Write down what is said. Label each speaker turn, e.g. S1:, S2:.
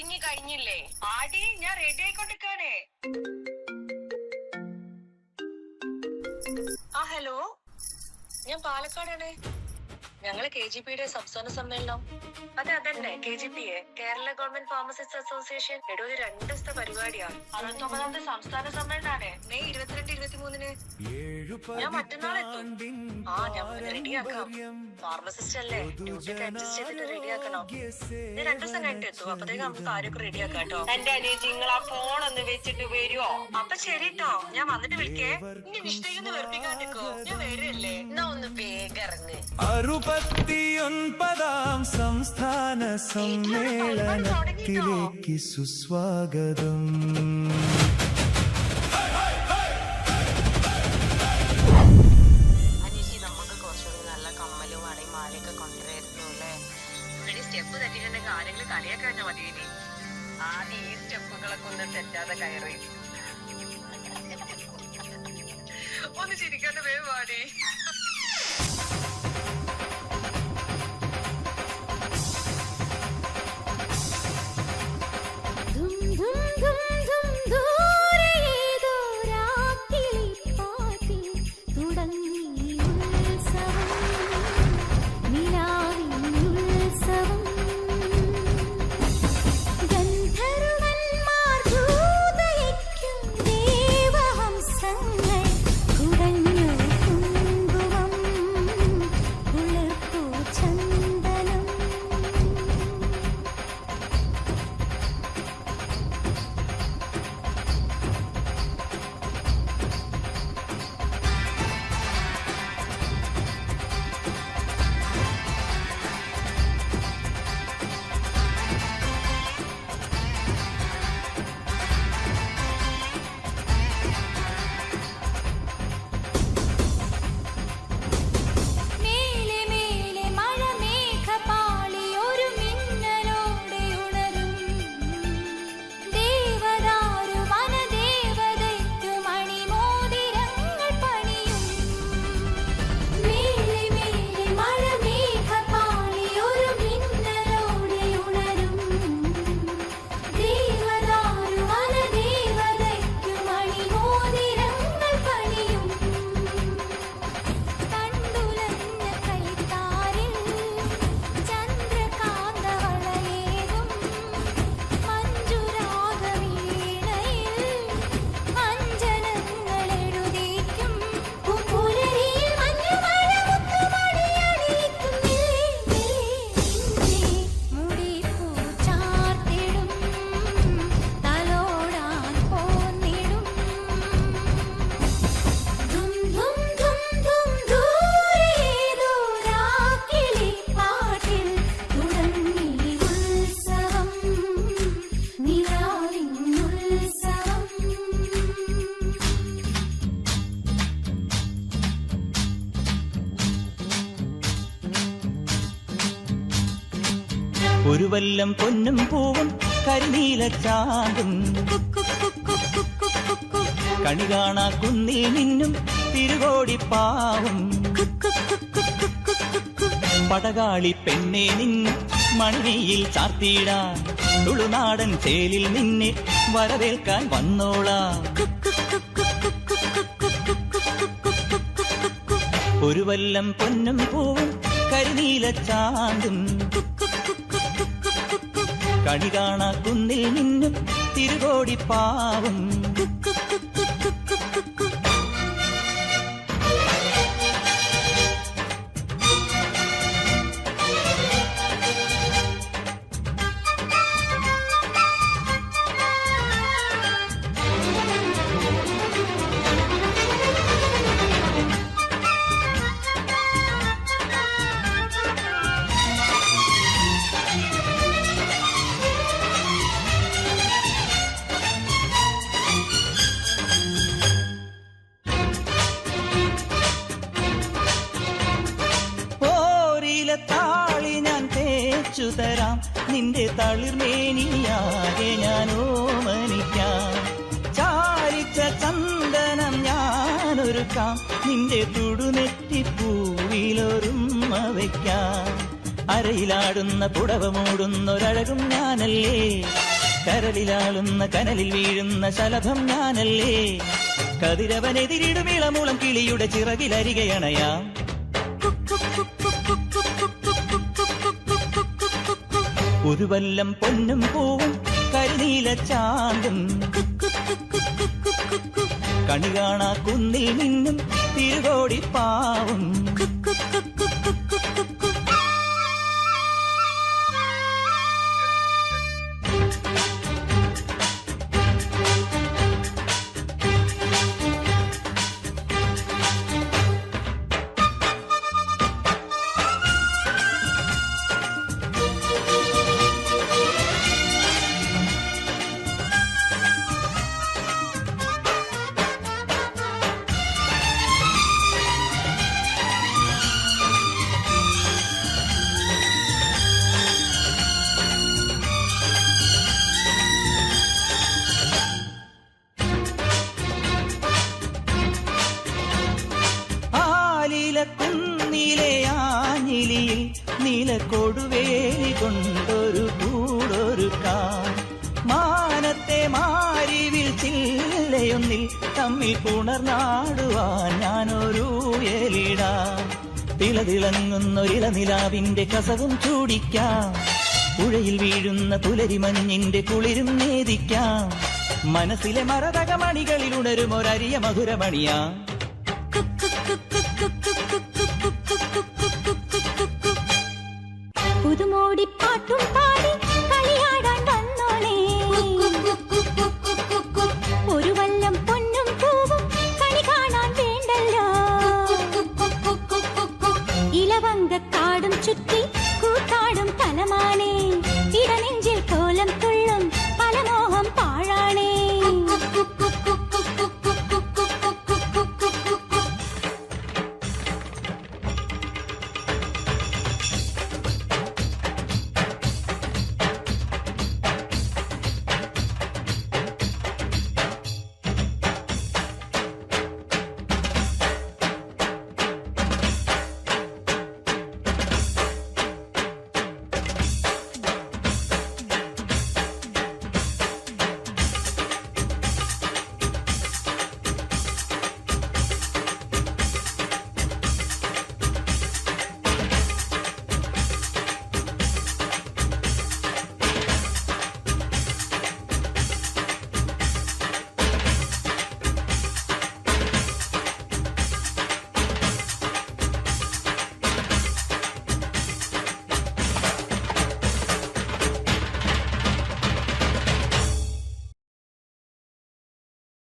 S1: ഒരുങ്ങി കഴിഞ്ഞില്ലേ? ആടി, ഞാൻ റെഡി ആയിക്കൊണ്ടിരിക്കാണേ. ഹലോ, ഞാൻ പാലക്കാടാണ്. ഞങ്ങള് KGPയുടെ സംസ്ഥാന സമ്മേളനം. അതന്നെ KGPയെ, കേരള ഗവൺമെന്റ് ഫാർമസിസ്റ്റ് അസോസിയേഷൻ. ഒരു 2 ദിവസത്തെ പരിപാടിയാണ്. 69ാമത്തെ സംസ്ഥാന സമ്മേളനാണ്. മെയ് 22-23. ഞാൻ മറ്റന്നാളെത്തും. ഞാൻ റെഡിയാക്കാം. ഫാർമസിസ്റ്റ് അല്ലേ, ഡ്യൂട്ടിയൊക്കെ അഡ്ജസ്റ്റ് ചെയ്തിട്ട് റെഡിയാക്കണം. ഞാൻ 2 ദിവസം കഴിഞ്ഞിട്ട് എത്തും. അപ്പത്തേക്ക് നമുക്ക് കാര്യമൊക്കെ റെഡിയാക്കാം കേട്ടോ. എന്റെ അനിയത്തി, നിങ്ങൾ ആ ഫോൺ ഒന്ന് വെച്ചിട്ട് വരുമോ? അപ്പൊ ശരി കേട്ടോ, ഞാൻ വന്നിട്ട് വിളിക്കേ. ഇനി നിഷ്ഠയൊന്ന് വെറുപ്പിക്കാണ്ടിരിക്കോ? ഞാൻ വരുമല്ലേ? എന്നാ ഒന്ന് വേഗം ഇറങ്ങ്.
S2: 69ാം സംസ്ഥാന സമ്മേളനത്തിലേക്ക് സുസ്വാഗതം.
S1: അനീഷി, നമുക്ക് കുറച്ചുകൂടി നല്ല കമ്മലും വടയും മാലയൊക്കെ കൊണ്ടുവരായിരുന്നു അല്ലേ? ഇവിടെ സ്റ്റെപ്പ് തെറ്റിട്ടുണ്ടെങ്കിൽ ആരെങ്കിലും കളിയൊക്കെ കഴിഞ്ഞാൽ മതി. ഇനി ആദ്യം ഈ സ്റ്റെപ്പുകളൊക്കെ ഒന്ന് തെറ്റാതെ കയറി ഒന്ന് ചിരിക്കാണ്ട് വേഗം പാടി.
S3: ഒരു വല്ലം പൊന്നും പൂവും കരിനീല ചാന്തും കണി കാണാ കുന്നിൽ നിന്നും തിരുകോടിപ്പാവും പടകാളി പെണ്ണെ നിന്നും മണിയിൽ ചാർത്തിയിടാൻ തുളുനാടൻ ചേലിൽ നിന്നെ വരവേൽക്കാൻ വന്നോളാം. ഒരു വല്ലം പൊന്നും പൂവും കരിനീല ചാന്തും കണി കാണാ കുന്നിൽ നിന്നും തിരുകോടിപ്പാവും താളി ഞാൻ തേച്ചു തരാം, നിന്റെ തളിർമേനിയാകെ ഞാൻ ഓമനിക്കാം. ചാരിച്ച ചന്ദനം ഞാനൊരുക്കാം, നിന്റെ തുടുനെറ്റിപ്പൂവിലൊരുമ്മ വയ്ക്കാം. അരയിലാടുന്ന പുടവ മൂടുന്നൊരഴകും ഞാനല്ലേ, കരളിലാളുന്ന കനലിൽ വീഴുന്ന ശലഭം ഞാനല്ലേ. കതിരവനെതിരിടും ഇളമുളം കിളിയുടെ ചിറകിലരികയണയാം. ഒരു വല്ലം പൊന്നും പൂവും കരിനീല ചാന്തും കണി കാണാ കുന്നിൽ നിന്നും തിരുകോടിപ്പാവും. കുന്നിലെ ആഞ്ഞിലിയിൽ നീലക്കൊടുവേലി കൊണ്ടൊരു കൂടൊരുക്കാൻ. മാനത്തെ മാരിവിൽ ചില്ലയൊന്നിൽ തമ്മിൽ പുണർന്നാടുവാൻ ഞാനൊരു എലിടാം. തിളതിളങ്ങുന്നൊരിളനിലാവിന്റെ കസവും ചൂടിക്കാം. പുഴയിൽ വീഴുന്ന പുലരിമഞ്ഞിന്റെ കുളിരും നേദിക്കാം. മനസ്സിലെ മരതകമണികളിൽ ഉണരും ഒരരിയ മധുരമണിയാ.
S4: പുതുമോടിപ്പാട്ടും പാടി കളിയാടാൻ വന്നോളേ. ഒരു വല്ലം പൊന്നും പൂവും കണി കാണാൻ വേണ്ടല്ലോ. ഇലവങ്കക്കാടും ചുറ്റി കൂത്താടും തലമാനേ. ഇടനെഞ്ചിൽ